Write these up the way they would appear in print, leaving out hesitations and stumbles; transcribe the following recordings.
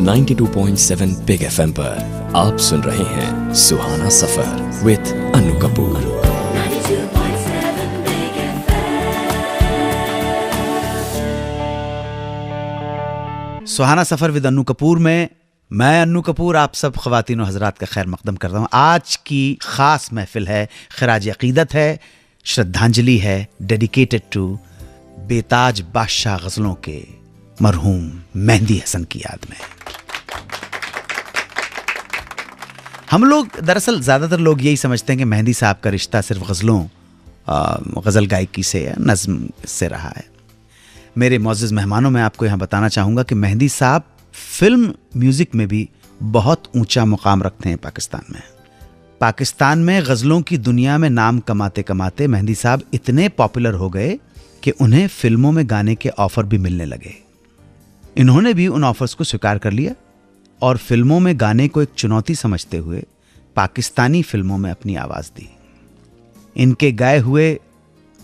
92.7 big FM पर आप सुन रहे हैं सुहाना सफर विद अनु कपूर। सुहाना सफर विद अनु कपूर में मैं अनु कपूर आप सब ख्वातीन और हजरात का खैर मकदम करता हूँ। आज की खास महफिल है, खराज अकीदत है, श्रद्धांजलि है, डेडिकेटेड टू बेताज बादशाह गजलों के मरहूम मेहंदी हसन की याद में। हम लोग दरअसल ज़्यादातर लोग यही समझते हैं कि मेहंदी साहब का रिश्ता सिर्फ गज़ल गायकी से या नज़्म से रहा है। मेरे मौजूद मेहमानों में आपको यहाँ बताना चाहूँगा कि मेहंदी साहब फिल्म म्यूज़िक में भी बहुत ऊंचा मुकाम रखते हैं। पाकिस्तान में गज़लों की दुनिया में नाम कमाते कमाते मेहंदी साहब इतने पॉपुलर हो गए कि उन्हें फिल्मों में गाने के ऑफ़र भी मिलने लगे। इन्होंने भी उन ऑफ़र्स को स्वीकार कर लिया और फिल्मों में गाने को एक चुनौती समझते हुए पाकिस्तानी फिल्मों में अपनी आवाज़ दी। इनके गाए हुए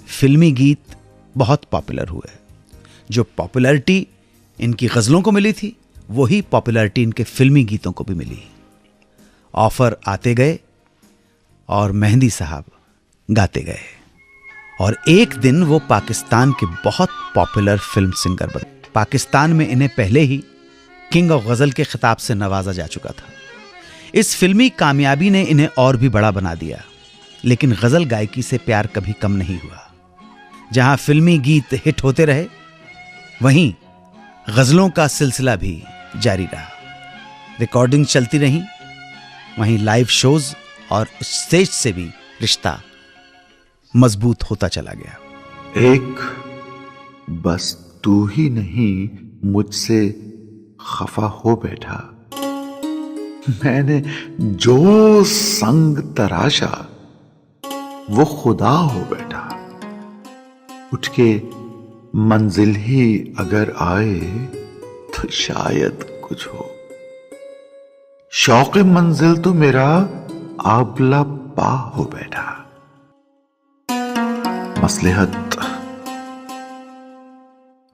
फिल्मी गीत बहुत पॉपुलर हुए। जो पॉपुलैरिटी इनकी गज़लों को मिली थी वही पॉपुलैरिटी इनके फिल्मी गीतों को भी मिली। ऑफ़र आते गए और मेहंदी साहब गाते गए और एक दिन वो पाकिस्तान के बहुत पॉपुलर फिल्म सिंगर बने। पाकिस्तान में इन्हें पहले ही किंग ऑफ गज़ल के खिताब से नवाजा जा चुका था। इस फिल्मी कामयाबी ने इन्हें और भी बड़ा बना दिया। लेकिन गज़ल गायकी से प्यार कभी कम नहीं हुआ। जहां फिल्मी गीत हिट होते रहे वहीं गज़लों का सिलसिला भी जारी रहा। रिकॉर्डिंग चलती रही, वहीं लाइव शोज और स्टेज से भी रिश्ता मजबूत होता चला गया। एक बस तू ही नहीं मुझसे खफा हो बैठा, मैंने जो संग तराशा वो खुदा हो बैठा। उठ के मंजिल ही अगर आए तो शायद कुछ हो। शौक़ मंजिल तो मेरा आबला पा हो बैठा।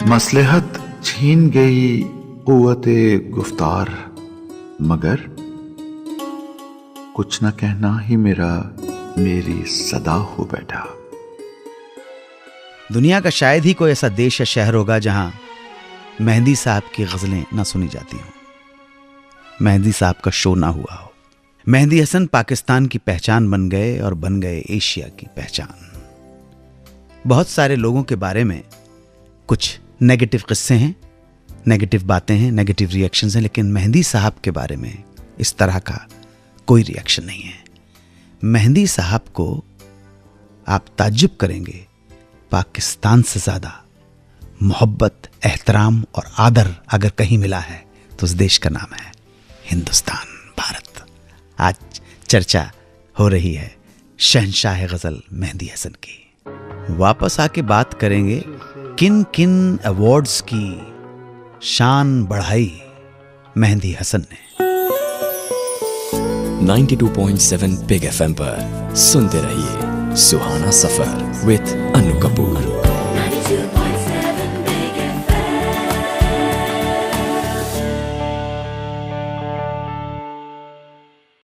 मसलहत छीन गई कुव्वते गुफ्तार, मगर कुछ न कहना ही मेरी सदा हो बैठा। दुनिया का शायद ही कोई ऐसा देश या शहर होगा जहां मेहंदी साहब की गज़लें ना सुनी जाती हों, मेहंदी साहब का शो ना हुआ हो। मेहंदी हसन पाकिस्तान की पहचान बन गए और बन गए एशिया की पहचान। बहुत सारे लोगों के बारे में कुछ नेगेटिव किस्से हैं, नेगेटिव बातें हैं, नेगेटिव रिएक्शंस हैं, लेकिन मेहंदी साहब के बारे में इस तरह का कोई रिएक्शन नहीं है। मेहंदी साहब को आप ताज्जुब करेंगे, पाकिस्तान से ज़्यादा मोहब्बत, एहतराम और आदर अगर कहीं मिला है तो उस देश का नाम है हिंदुस्तान, भारत। आज चर्चा हो रही है शहंशाह गज़ल मेहंदी हसन की। वापस आके बात करेंगे किन किन अवार्ड्स की शान बढ़ाई मेहंदी हसन ने। 92.7 बिग FM पर सुनते रहिए सुहाना सफर विद अनु कपूर।